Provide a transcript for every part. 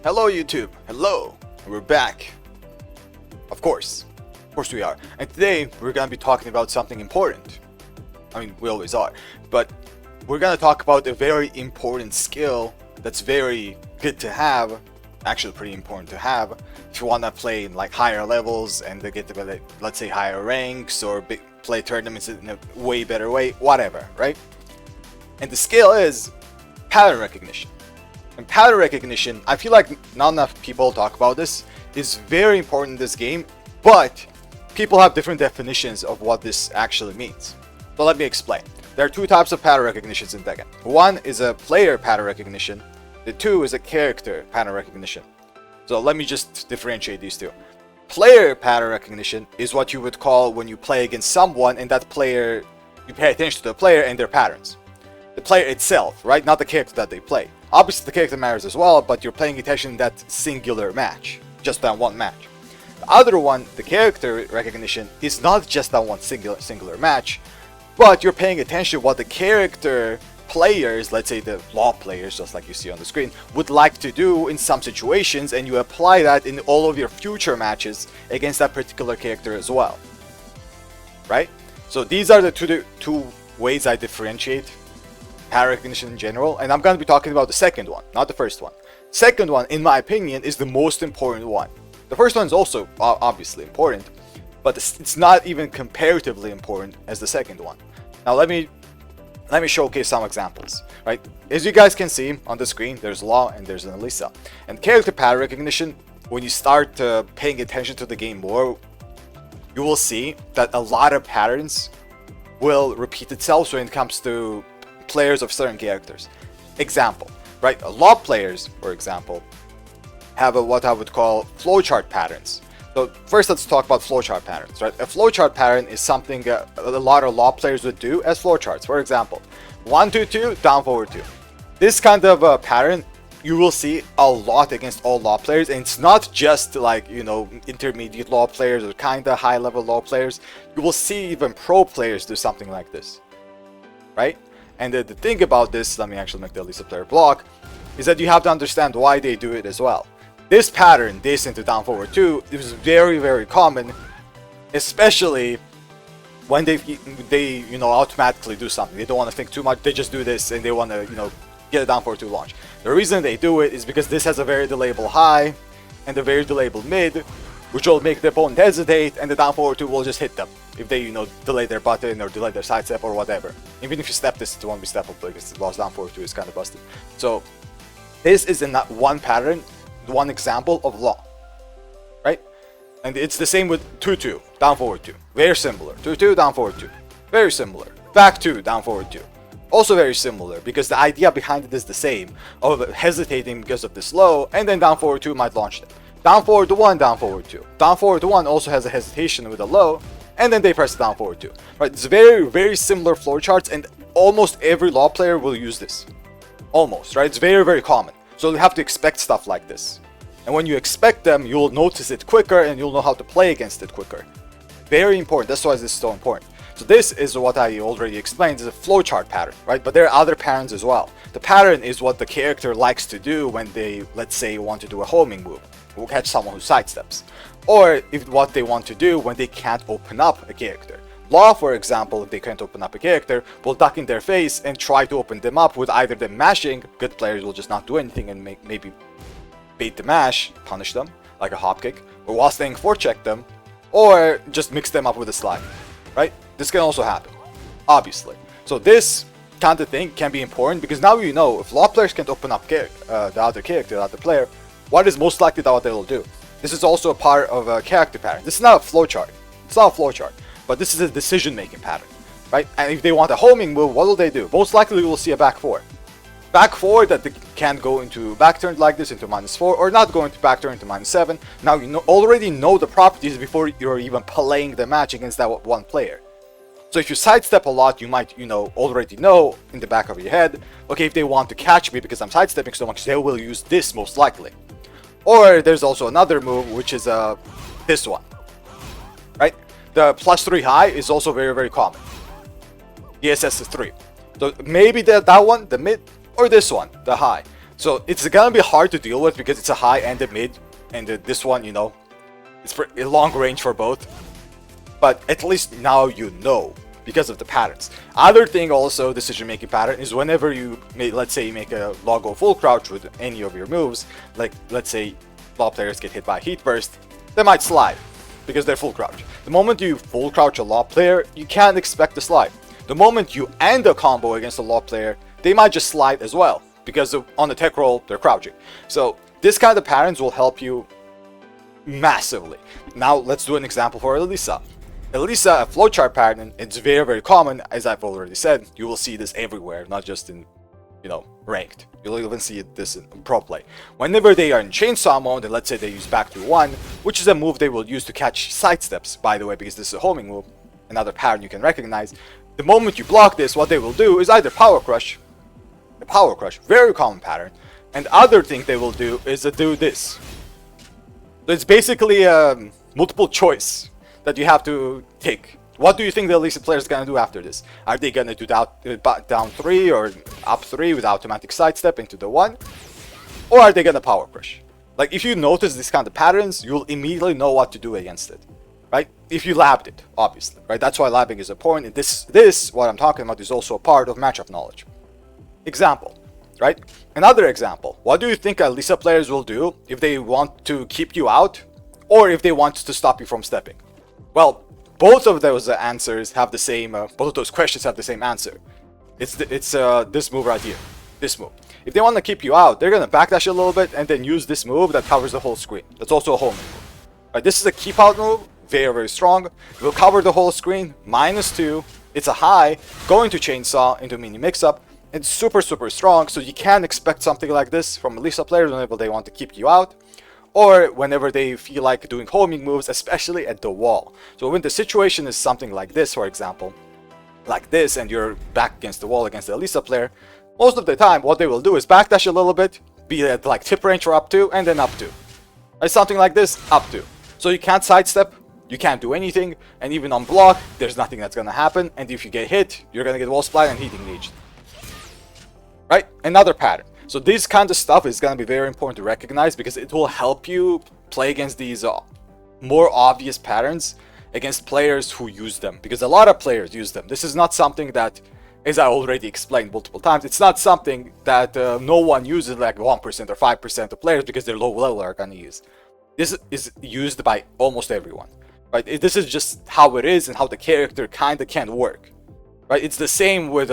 Hello YouTube, hello, we're back. Of course we are. And today we're gonna be talking about something important. I mean, we always are, but we're gonna talk about a very important skill that's very good to have, actually pretty important to have, if you wanna play in like higher levels and to get to, let's say, higher ranks or play tournaments in a way better way, whatever, right? And the skill is pattern recognition. And pattern recognition, I feel like not enough people talk about this, is very important in this game, but people have different definitions of what this actually means. So let me explain. There are two types of pattern recognitions in TEKKEN. One is a player pattern recognition, the two is a character pattern recognition. So let me just differentiate these two. Player pattern recognition is what you would call when you play against someone and that player, you pay attention to the player and their patterns. The player itself, right? Not the character that they play. Obviously the character matters as well, but you're paying attention in that singular match, just that one match. The other one, the character recognition, is not just that one singular match, but you're paying attention to what the character players, let's say the law players, just like you see on the screen, would like to do in some situations, and you apply that in all of your future matches against that particular character as well. Right? So these are the two ways I differentiate pattern recognition in general, and I'm going to be talking about the second one, not the first one. Second one, in my opinion, is the most important one. The first one is also obviously important, but it's not even comparatively important as the second one. Now let me showcase some examples. Right, as you guys can see on the screen, there's Law and there's an Alisa. And character pattern recognition, when you start paying attention to the game more, you will see that a lot of patterns will repeat itself when it comes to players of certain characters. Example, right? Law players, for example, have what I would call flowchart patterns. So first let's talk about flowchart patterns, right? A flowchart pattern is something a lot of law players would do as flowcharts. For example, 1-2-2, down forward 2. This kind of pattern you will see a lot against all law players, and it's not just like, you know, intermediate law players or kind of high level law players. You will see even pro players do something like this, right? And the thing about this, let me actually make the Alisa player block, is that you have to understand why they do it as well. This pattern, this into down forward 2, is very common, especially when they you know, automatically do something. They don't want to think too much, they just do this and they want to, you know, get a down forward 2 launch. The reason they do it is because this has a very delayable high and a very delayable mid, which will make the opponent hesitate, and the down forward 2 will just hit them if they, you know, delay their button or delay their side step or whatever. Even if you step this, it won't be steppable because the lost down forward 2 is kind of busted. So this is in that one pattern, one example of Law, right? And it's the same with 2-2, down forward 2, very similar. 2-2, down forward 2, very similar. Back 2, down forward 2, also very similar, because the idea behind it is the same, of hesitating because of this low, and then down forward 2 might launch them. Down forward 1, down forward 2. Down forward 1 also has a hesitation with a low, and then they press down forward 2. Right? It's very similar flowcharts, and almost every law player will use this. Almost, right? It's very common. So you have to expect stuff like this. And when you expect them, you'll notice it quicker and you'll know how to play against it quicker. Very important. That's why this is so important. So this is what I already explained, is a flowchart pattern, right? But there are other patterns as well. The pattern is what the character likes to do when they, let's say, want to do a homing move. Will catch someone who sidesteps, or if what they want to do when they can't open up a character. Law, for example, if they can't open up a character, will duck in their face and try to open them up with either them mashing. Good players will just not do anything and maybe bait the mash, punish them like a hop kick, or while staying forecheck them, or just mix them up with a slide, right? This can also happen, obviously. So this kind of thing can be important, because now you know if law players can't open up the other character, the other player, what is most likely that what they will do. This is also a part of a character pattern. This is not a flowchart. It's not a flowchart, but this is a decision-making pattern, right? And if they want a homing move, what will they do? Most likely we will see a back 4. Back 4 that they can go into back turn like this into -4, or not go into back turn into -7. Now you already know the properties before you're even playing the match against that one player. So if you sidestep a lot, you might, you know, already know in the back of your head, okay, if they want to catch me because I'm sidestepping so much, they will use this most likely. Or there's also another move, which is this one, right? The +3 high is also very common. ESS is 3. So maybe that one, the mid, or this one, the high. So it's gonna be hard to deal with because it's a high and a mid, and this one, you know, it's a long range for both. But at least now you know because of the patterns. Other thing also, decision-making pattern, is whenever you let's say you make a logo full crouch with any of your moves, like let's say law players get hit by heat burst, they might slide because they're full crouch. The moment you full crouch a law player, you can't expect to slide. The moment you end a combo against a law player, they might just slide as well because on the tech roll they're crouching. So this kind of patterns will help you massively. Now let's do an example for Alisa. Alisa, a flowchart pattern, it's very, very common. As I've already said, you will see this everywhere, not just in, you know, ranked. You'll even see this in pro play. Whenever they are in chainsaw mode, and let's say they use back to one, which is a move they will use to catch sidesteps, by the way, because this is a homing move, another pattern you can recognize. The moment you block this, what they will do is either power crush, very common pattern, and other thing they will do is to do this. So it's basically a multiple choice that you have to take. What do you think the Alisa player is going to do after this? Are they going to do down 3 or up 3 with automatic sidestep into the 1? Or are they going to power crush? Like, if you notice these kind of patterns, you'll immediately know what to do against it, right? If you labbed it, obviously, right? That's why labbing is important. And this, what I'm talking about, is also a part of matchup knowledge. Example, right? Another example. What do you think Alisa players will do if they want to keep you out or if they want to stop you from stepping? Well, both of those answers have the same, both of those questions have the same answer. It's this move right here, this move. If they want to keep you out, they're going to backdash a little bit and then use this move that covers the whole screen. That's also a homing move. Right, this is a keep out move, very, very strong. It will cover the whole screen, -2. It's a high, going to chainsaw into mini mix-up. It's super, super strong, so you can expect something like this from Alisa players whenever they want to keep you out, or whenever they feel like doing homing moves, especially at the wall. So when the situation is something like this, for example, like this, and you're back against the wall against the Alisa player, most of the time what they will do is backdash a little bit, be at like tip range or up 2, and then up 2. Like something like this, up 2. So you can't sidestep, you can't do anything, and even on block, there's nothing that's gonna happen, and if you get hit, you're gonna get wall splat and heat engaged. Right? Another pattern. So this kind of stuff is going to be very important to recognize because it will help you play against these more obvious patterns against players who use them, because a lot of players use them. This is not something that, as I already explained multiple times, it's not something that no one uses, like 1% or 5% of players because they're low level are going to use. This is used by almost everyone. Right? This is just how it is and how the character kind of can work. Right? It's the same with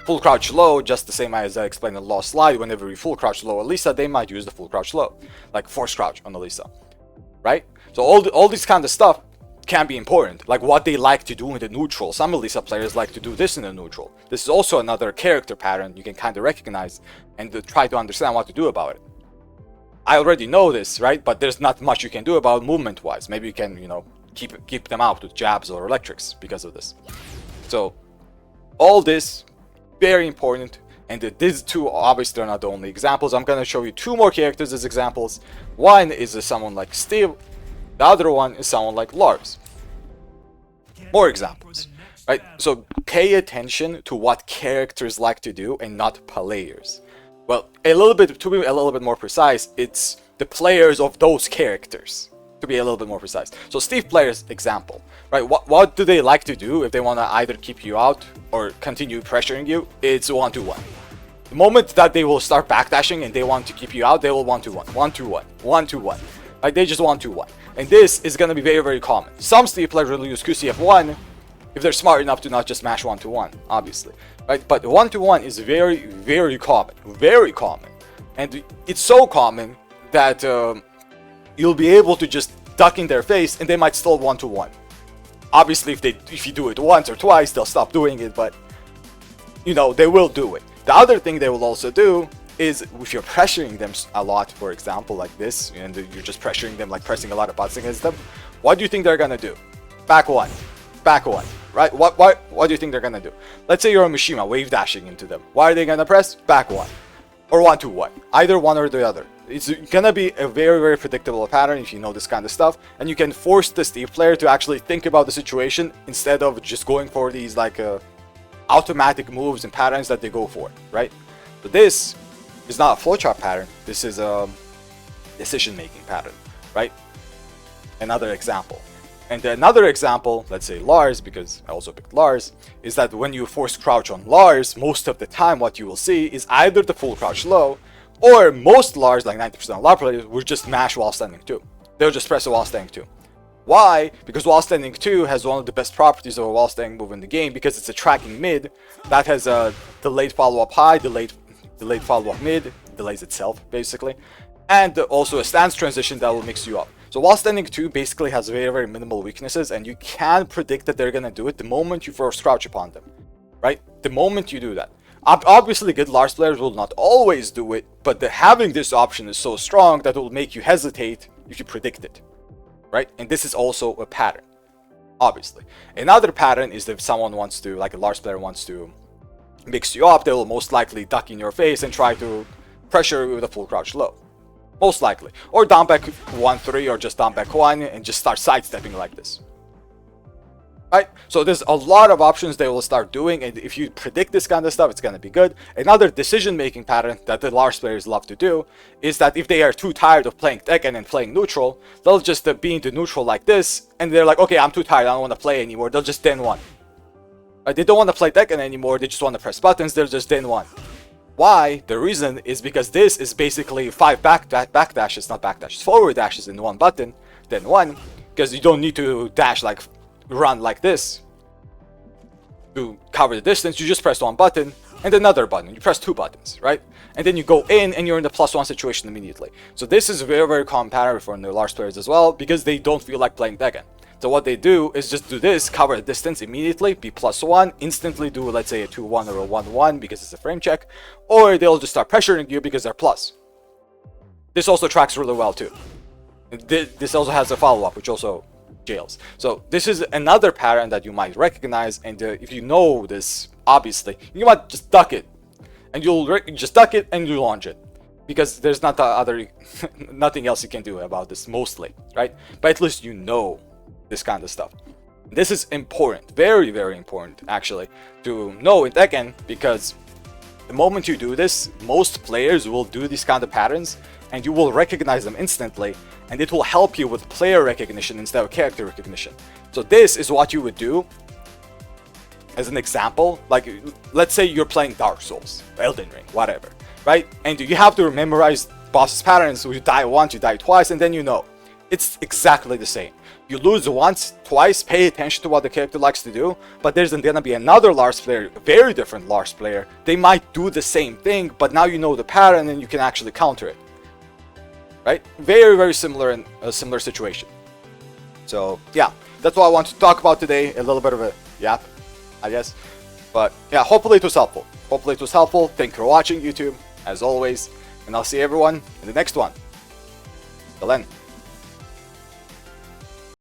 full crouch low, just the same as I explained in the last slide. Whenever you full crouch low Alisa, they might use the full crouch low, like force crouch on Alisa, right? So all this kind of stuff can be important, like what they like to do in the neutral. Some Alisa players like to do this in the neutral. This is also another character pattern you can kind of recognize and try to understand what to do about it. I already know this, right? But there's not much you can do about movement-wise. Maybe you can, you know, keep them out with jabs or electrics because of this. So all this very important, and these two obviously are not the only examples. I'm going to show you 2 more characters as examples. One is someone like Steve, the other one is someone like Lars. More examples, right? So pay attention to what characters like to do and not players. Well, to be a little bit more precise, it's the players of those characters, to be a little bit more precise. So Steve player's example, right? What do they like to do if they want to either keep you out or continue pressuring you? It's 1-2-1. The moment that they will start backdashing and they want to keep you out, they will 1-2-1, 1-2-1, 1-2-1. Like they just 1-2-1. And this is going to be very, very common. Some Steve players will use QCF1 if they're smart enough to not just mash 1-2-1, obviously. Right? But 1-2-1 is very, very common. Very common. And it's so common that you'll be able to just duck in their face and they might still 1-2-1. Obviously, if you do it once or twice, they'll stop doing it, but you know, they will do it. The other thing they will also do is if you're pressuring them a lot, for example, like this, and you're just pressuring them, like pressing a lot of buttons against them, what do you think they're gonna do? Back one, right? What do you think they're gonna do? Let's say you're a Mishima wave dashing into them. Why are they gonna press? Back one, or 1-2-1, either one or the other. It's gonna be a very, very predictable pattern if you know this kind of stuff, and you can force the Steve player to actually think about the situation instead of just going for these like automatic moves and patterns that they go for, right? So this is not a flowchart pattern. This is a decision-making pattern, right? Another example. And another example, let's say Lars, because I also picked Lars, is that when you force crouch on Lars, most of the time what you will see is either the full crouch low, or most Lars, like 90% of Lars players, will just mash while standing 2. They'll just press a while standing 2. Why? Because while standing 2 has one of the best properties of a while standing move in the game, because it's a tracking mid that has a delayed follow-up high, delayed follow-up mid, delays itself basically, and also a stance transition that will mix you up. So while standing 2 basically has very, very minimal weaknesses, and you can predict that they're gonna do it the moment you force crouch upon them, right? The moment you do that. Obviously, good Lars players will not always do it, but having this option is so strong that it will make you hesitate if you predict it, right? And this is also a pattern, obviously. Another pattern is that if someone wants to, like a Lars player wants to mix you up, they will most likely duck in your face and try to pressure you with a full crouch low. Most likely. Or down back 1-3 or just down back 1 and just start sidestepping like this. Right? So there's a lot of options they will start doing, and if you predict this kind of stuff, it's going to be good. Another decision-making pattern that the Lars players love to do is that if they are too tired of playing TEKKEN and playing neutral, they'll just be into neutral like this, and they're like, okay, I'm too tired, I don't want to play anymore. They'll just den 1. They don't want to play TEKKEN anymore, they just want to press buttons, they'll just den 1. Why? The reason is because this is basically 5 back dashes, not back dashes, forward dashes in one button, then 1, because you don't need to dash like run like this to cover the distance. You just press one button and another button. You press 2 buttons, right? And then you go in and you're in the +1 situation immediately. So this is a very, very common pattern for the Lars players as well, because they don't feel like playing TEKKEN. So what they do is just do this, cover the distance immediately, be +1, instantly do, let's say, a 2-1 or a 1-1 because it's a frame check, or they'll just start pressuring you because they're plus. This also tracks really well too. This also has a follow-up, which also jails. So this is another pattern that you might recognize, and if you know this, obviously, you might just duck it, and you'll just duck it and you launch it, because there's not nothing else you can do about this mostly, right? But at least you know this kind of stuff. This is important, very, very important actually, to know in TEKKEN, because the moment you do this, most players will do these kind of patterns, and you will recognize them instantly, and it will help you with player recognition instead of character recognition. So this is what you would do as an example. Like, let's say you're playing Dark Souls, Elden Ring, whatever, right? And you have to memorize boss's patterns, so you die once, you die twice, and then you know. It's exactly the same. You lose once, twice, pay attention to what the character likes to do, but there's gonna be another Lars player, a very different Lars player. They might do the same thing, but now you know the pattern and you can actually counter it. Right? Very, very similar in a similar situation. So yeah, that's what I want to talk about today. A little bit of a yap, I guess. But yeah, hopefully it was helpful. Hopefully it was helpful. Thank you for watching, YouTube, as always. And I'll see everyone in the next one. Till then.